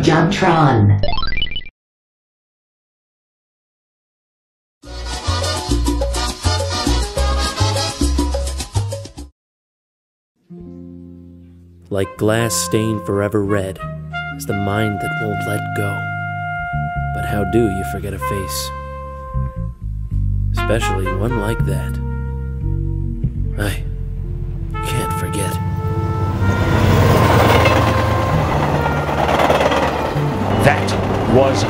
Jumptron. Like glass stained forever red is the mind that won't let go. But how do you forget a face? Especially one like that. I can't forget. That was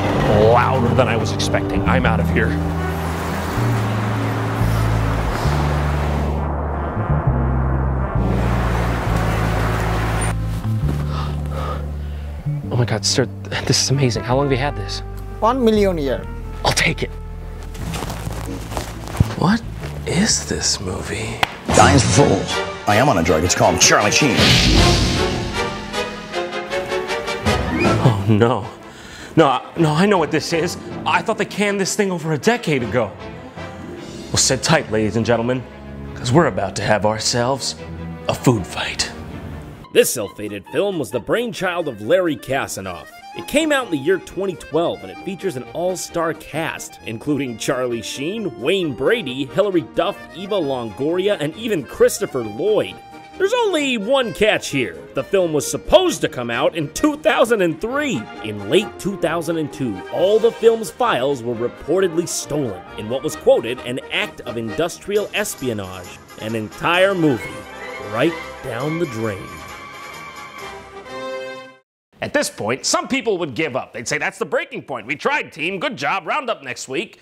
louder than I was expecting. I'm out of here. Oh my God, sir, this is amazing. How long have you had this? 1 million years. I'll take it. What is this movie? Dying's for fools. I am on a drug. It's called Charlie Sheen. Oh no. No, I know what this is. I thought they canned this thing over a decade ago. Well, sit tight, ladies and gentlemen, because we're about to have ourselves a food fight. This ill-fated film was the brainchild of Larry Kasanoff. It came out in the year 2012, and it features an all-star cast, including Charlie Sheen, Wayne Brady, Hilary Duff, Eva Longoria, and even Christopher Lloyd. There's only one catch here. The film was supposed to come out in 2003. In late 2002, all the film's files were reportedly stolen in what was quoted an act of industrial espionage. An entire movie right down the drain. At this point, some people would give up. They'd say, that's the breaking point. We tried, team. Good job. Round up next week.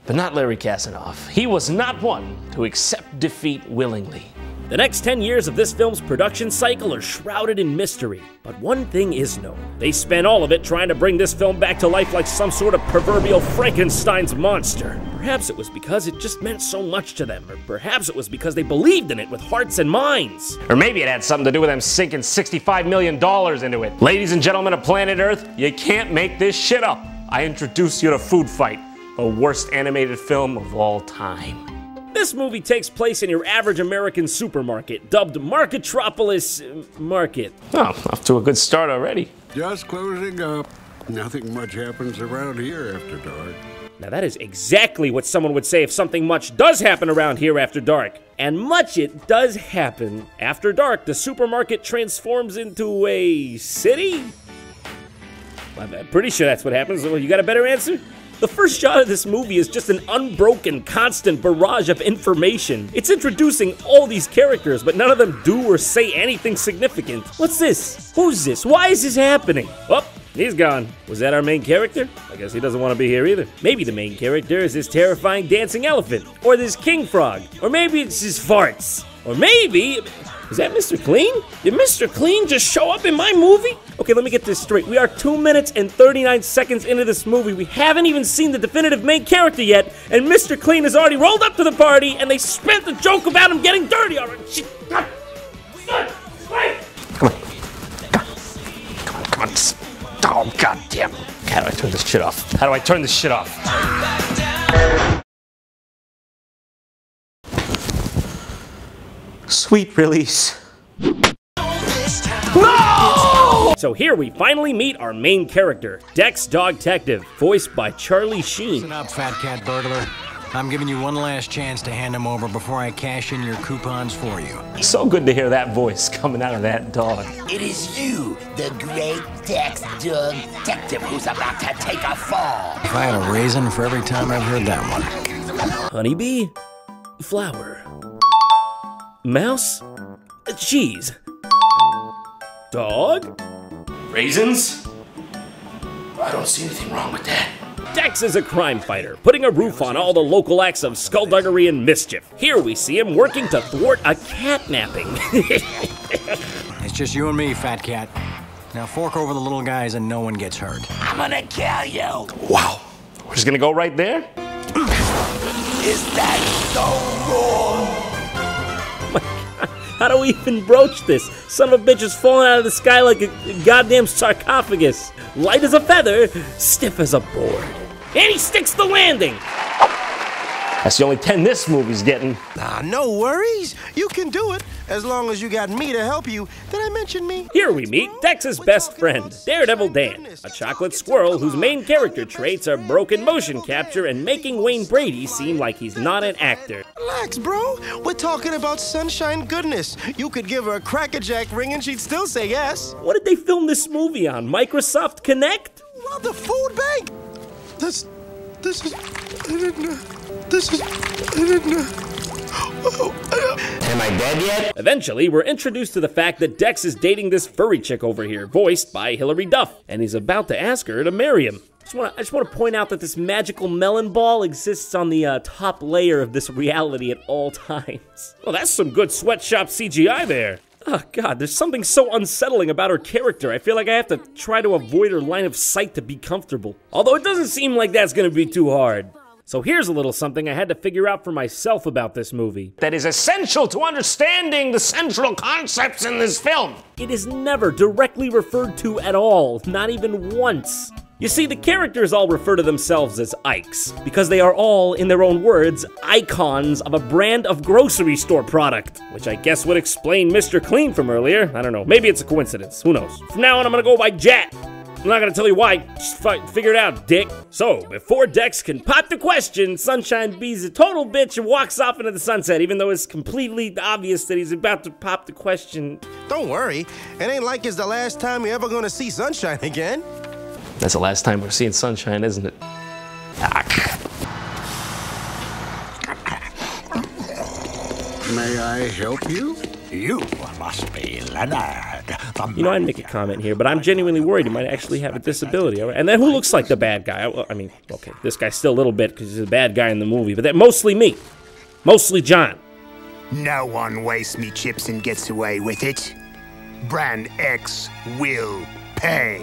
But not Larry Kasanoff. He was not one to accept defeat willingly. The next 10 years of this film's production cycle are shrouded in mystery, but one thing is known. They spent all of it trying to bring this film back to life like some sort of proverbial Frankenstein's monster. Perhaps it was because it just meant so much to them, or perhaps it was because they believed in it with hearts and minds. Or maybe it had something to do with them sinking $65 million into it. Ladies and gentlemen of planet Earth, you can't make this shit up. I introduce you to Food Fight, the worst animated film of all time. This movie takes place in your average American supermarket, dubbed Marketropolis Market. Oh, off to a good start already. Just closing up. Nothing much happens around here after dark. Now that is exactly what someone would say if something much does happen around here after dark. And much it does happen. After dark, the supermarket transforms into a city? I'm pretty sure that's what happens. You got a better answer? The first shot of this movie is just an unbroken, constant barrage of information. It's introducing all these characters, but none of them do or say anything significant. What's this? Who's this? Why is this happening? Oh, he's gone. Was that our main character? I guess he doesn't want to be here either. Maybe the main character is this terrifying dancing elephant, or this king frog, or maybe it's his farts, or maybe... Is that Mr. Clean? Did Mr. Clean just show up in my movie? Okay, let me get this straight. We are 2 minutes and 39 seconds into this movie. We haven't even seen the definitive main character yet, and Mr. Clean has already rolled up to the party, and they spent the joke about him getting dirty already. Come on. Oh, goddamn. How do I turn this shit off? How do I turn this shit off? Sweet release. No! So here we finally meet our main character, Dex Dogtective, voiced by Charlie Sheen. Listen up, Fat Cat Burglar. I'm giving you one last chance to hand him over before I cash in your coupons for you. So good to hear that voice coming out of that dog. It is you, the great Dex Dogtective, who's about to take a fall. If I had a raisin for every time I've heard that one. Honeybee, flower, mouse, cheese, dog, raisins? I don't see anything wrong with that. Dex is a crime fighter, putting a roof on all the local acts of skullduggery and mischief. Here we see him working to thwart a catnapping. It's just you and me, Fat Cat. Now fork over the little guys and no one gets hurt. I'm gonna kill you. Wow. We're just gonna go right there? Is that so wrong? How do we even broach this? Son of a bitch is falling out of the sky like a goddamn sarcophagus. Light as a feather, stiff as a board. And he sticks the landing! That's the only 10 this movie's getting. Nah, no worries. You can do it. As long as you got me to help you. Did I mention me? Here we meet Dex's best friend, Daredevil Dan, a chocolate squirrel whose main character traits are broken motion capture and making Wayne Brady seem like he's not an actor. Relax, bro. We're talking about sunshine goodness. You could give her a Crackerjack ring and she'd still say yes. What did they film this movie on? Microsoft Connect? Well, the food bank. This is. Am I dead yet? Eventually, we're introduced to the fact that Dex is dating this furry chick over here, voiced by Hilary Duff, and he's about to ask her to marry him. I just want to point out that this magical melon ball exists on the top layer of this reality at all times. Well, that's some good sweatshop CGI there. Oh god, there's something so unsettling about her character. I feel like I have to try to avoid her line of sight to be comfortable. Although it doesn't seem like that's gonna be too hard. So here's a little something I had to figure out for myself about this movie. That is essential to understanding the central concepts in this film. It is never directly referred to at all, not even once. You see, the characters all refer to themselves as Ikes, because they are all, in their own words, icons of a brand of grocery store product, which I guess would explain Mr. Clean from earlier. I don't know, maybe it's a coincidence, who knows. From now on, I'm gonna go by Jat. I'm not gonna tell you why, just figure it out, dick. So, before Dex can pop the question, Sunshine B's a total bitch and walks off into the sunset, even though it's completely obvious that he's about to pop the question. Don't worry. It ain't like it's the last time you're ever gonna see Sunshine again. That's the last time we're seeing Sunshine, isn't it? May I help you? You must be Leonard. You know, I'd make a comment here, but I'm genuinely worried he might actually have a disability. And then who looks like the bad guy? I mean, okay, this guy's still a little bit because he's a bad guy in the movie, but mostly me. Mostly John. No one wastes me chips and gets away with it. Brand X will pay.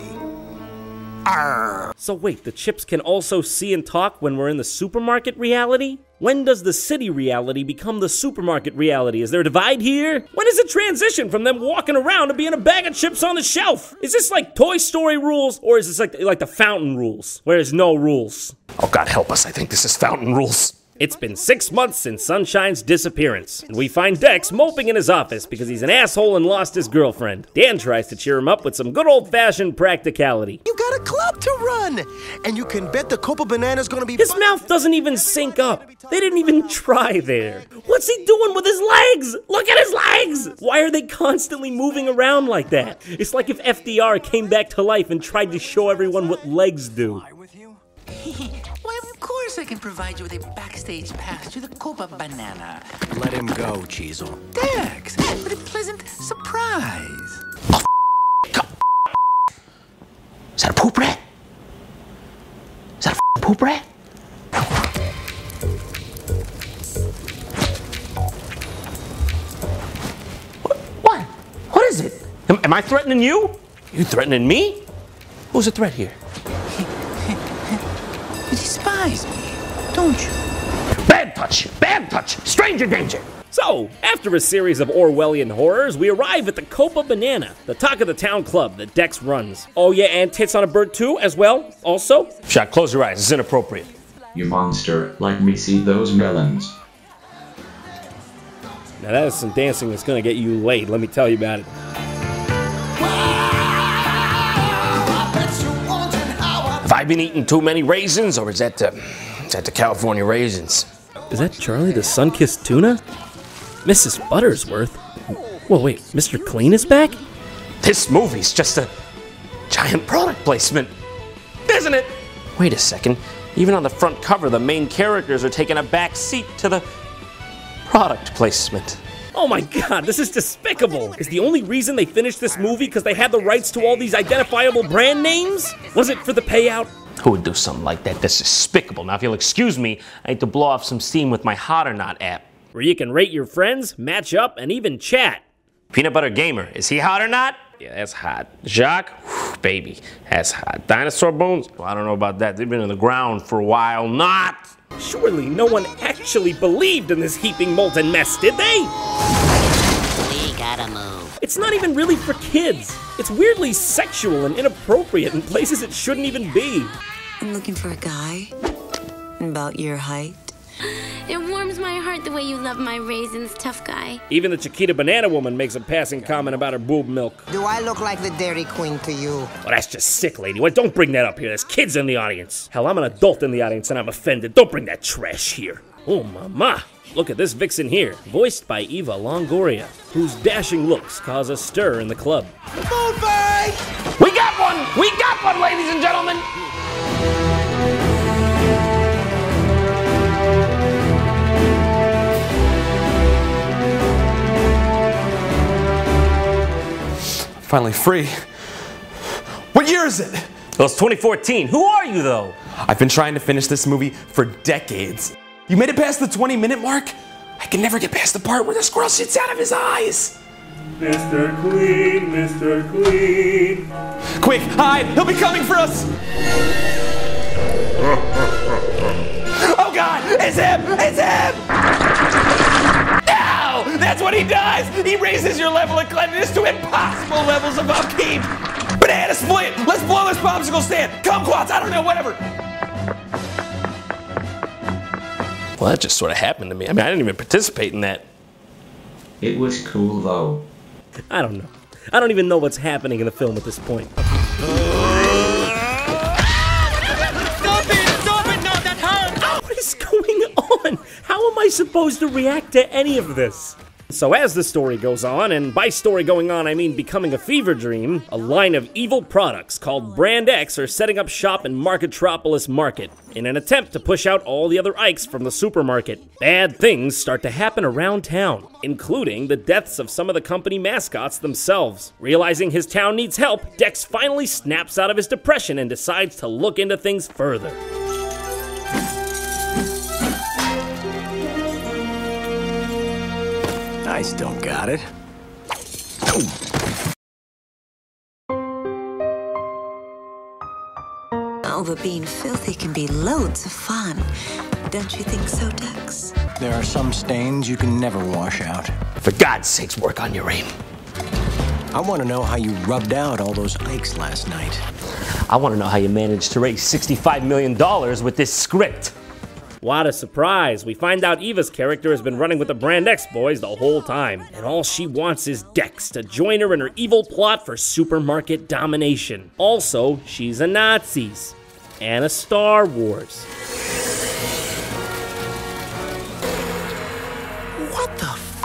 Arr. So wait, the chips can also see and talk when we're in the supermarket reality? When does the city reality become the supermarket reality? Is there a divide here? When does it transition from them walking around to being a bag of chips on the shelf? Is this like Toy Story rules, or is this like the Fountain rules, where there's no rules? Oh, God help us, I think this is Fountain rules. It's been 6 months since Sunshine's disappearance, and we find Dex moping in his office because he's an asshole and lost his girlfriend. Dan tries to cheer him up with some good old-fashioned practicality. You got a club to run, and you can bet the Copa Banana's gonna be— His mouth doesn't even sync up. They didn't even try there. What's he doing with his legs? Look at his legs! Why are they constantly moving around like that? It's like if FDR came back to life and tried to show everyone what legs do. Why, of course I can provide you with a backstage pass to the Copa Banana. Let him go, Cheezel. Dex, what a pleasant surprise. Oh, is that a poop rat? Is that a poop rat? What? What is it? Am I threatening you? You threatening me? Who's the threat here? You despise me, don't you? Bad touch, stranger danger. So, after a series of Orwellian horrors, we arrive at the Copa Banana, the talk of the town club that Dex runs. Oh yeah, and tits on a bird too, as well, also? Shot, close your eyes, it's inappropriate. You monster, let me see those melons. Now that is some dancing that's gonna get you laid, let me tell you about it. Have I been eating too many raisins, or is that the California raisins? Is that Charlie the Sun-Kissed Tuna? Mrs. Buttersworth? Whoa, wait, Mr. Clean is back? This movie's just a giant product placement, isn't it? Wait a second, even on the front cover, the main characters are taking a back seat to the product placement. Oh my god, this is despicable! Is the only reason they finished this movie because they had the rights to all these identifiable brand names? Was it for the payout? Who would do something like that? That's despicable. Now, if you'll excuse me, I need to blow off some steam with my Hot or Not app. Where you can rate your friends, match up, and even chat. Peanut Butter Gamer, is he hot or not? Yeah, that's hot. Jacques, whew, baby, that's hot. Dinosaur Bones? Well, I don't know about that. They've been in the ground for a while. Not! Surely no one actually believed in this heaping molten mess, did they? We gotta move. It's not even really for kids. It's weirdly sexual and inappropriate in places it shouldn't even be. I'm looking for a guy about your height It warms my heart the way you love my raisins, tough guy. Even the Chiquita Banana Woman makes a passing comment about her boob milk. Do I look like the Dairy Queen to you? Well, that's just sick, lady. Well, don't bring that up here. There's kids in the audience. Hell, I'm an adult in the audience and I'm offended. Don't bring that trash here. Oh, mama. Look at this vixen here, voiced by Eva Longoria, whose dashing looks cause a stir in the club. Food fight! We got one! We got one, ladies and gentlemen! Finally free. What year is it? Well, it's 2014. Who are you, though? I've been trying to finish this movie for decades. You made it past the 20-minute mark? I can never get past the part where the squirrel shits out of his eyes. Mr. Clean, Mr. Clean. Quick, hide! He'll be coming for us! Oh God! It's him! It's him! No! That's what he does! He raises your level of cleanliness to impossible levels of upkeep! Banana split! Let's blow this popsicle stand! Kumquats! I don't know, whatever! Well, that just sort of happened to me. I mean, I didn't even participate in that. It was cool, though. I don't know. I don't even know what's happening in the film at this point. Stop it, no, that hurt! What is going on? How am I supposed to react to any of this? So as the story goes on, and by story going on I mean becoming a fever dream, a line of evil products called Brand X are setting up shop in Marketropolis Market in an attempt to push out all the other Ikes from the supermarket. Bad things start to happen around town, including the deaths of some of the company mascots themselves. Realizing his town needs help, Dex finally snaps out of his depression and decides to look into things further. I still got it. Oh, but being filthy can be loads of fun. Don't you think so, Dex? There are some stains you can never wash out. For God's sakes, work on your aim. I want to know how you rubbed out all those Ikes last night. I want to know how you managed to raise $65 million with this script. What a surprise! We find out Eva's character has been running with the Brand X boys the whole time, and all she wants is Dex to join her in her evil plot for supermarket domination. Also, she's a Nazis and a Star Wars. What the f?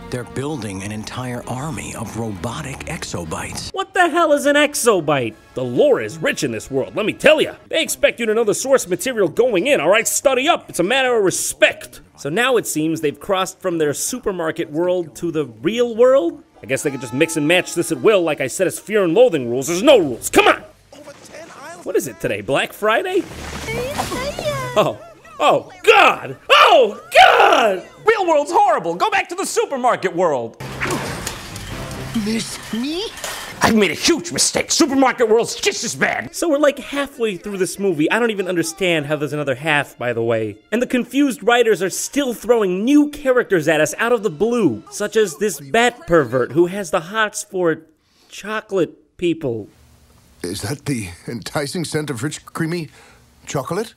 They're building an entire army of robotic exobites. What the hell is an exobite? The lore is rich in this world, let me tell you. They expect you to know the source material going in, alright? Study up, it's a matter of respect. So now it seems they've crossed from their supermarket world to the real world? I guess they could just mix and match this at will, like I said, as Fear and Loathing rules. There's no rules, come on! What is it today, Black Friday? Oh God! Oh God! Real world's horrible, go back to the supermarket world. Miss me? I've made a huge mistake. Supermarket world's just as bad. So we're like halfway through this movie. I don't even understand how there's another half, by the way. And the confused writers are still throwing new characters at us out of the blue, such as this bat pervert who has the hots for chocolate people. Is that the enticing scent of rich, creamy chocolate?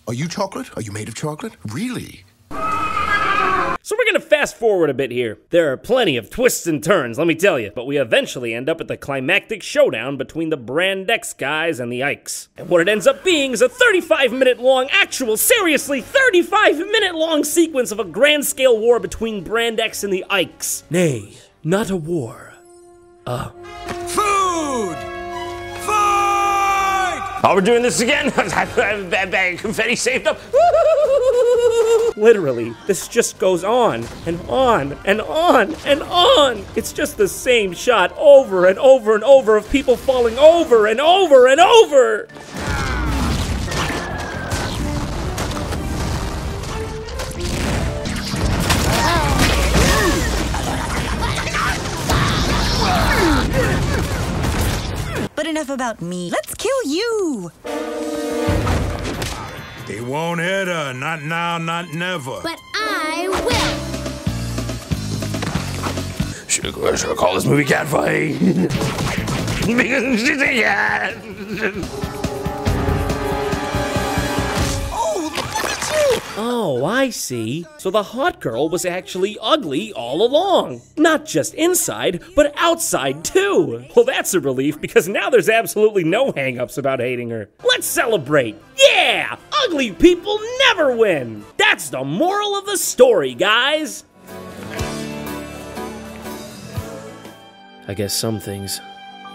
Are you chocolate? Are you made of chocolate? Really? So we're gonna fast forward a bit here. There are plenty of twists and turns, let me tell you, but we eventually end up at the climactic showdown between the Brand X guys and the Ikes. And what it ends up being is a 35-minute long, seriously, 35-minute long sequence of a grand scale war between Brand X and the Ikes. Nay, not a war. Food! Oh, we're doing this again? Confetti saved up. Literally, this just goes on and on and on and on. It's just the same shot over and over and over of people falling over and over and over. But enough about me. Let's kill you! They won't hit her. Not now, not never. But I will! Should I call this movie Catfight? Because she's a cat. Oh, look at you! Oh, I see. So the hot girl was actually ugly all along. Not just inside, but outside too. Well, that's a relief because now there's absolutely no hang-ups about hating her. Let's celebrate. Yeah! Ugly people never win! That's the moral of the story, guys! I guess some things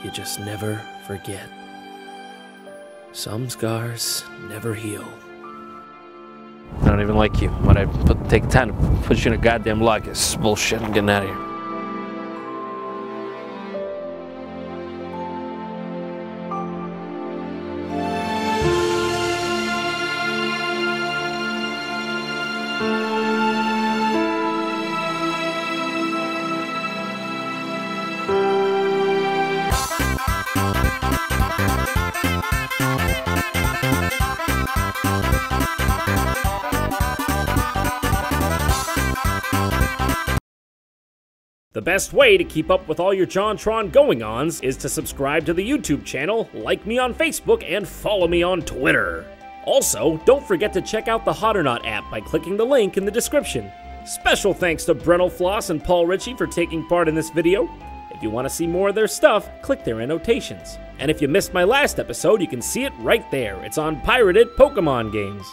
you just never forget. Some scars never heal. I don't even like you, but I take time to put you in a goddamn locker. It's bullshit. I'm getting out of here. The best way to keep up with all your JonTron going-ons is to subscribe to the YouTube channel, like me on Facebook, and follow me on Twitter. Also, don't forget to check out the Hotternaut app by clicking the link in the description. Special thanks to Brennel Floss and Paul Ritchie for taking part in this video. If you want to see more of their stuff, click their annotations. And if you missed my last episode, you can see it right there. It's on Pirated Pokemon Games.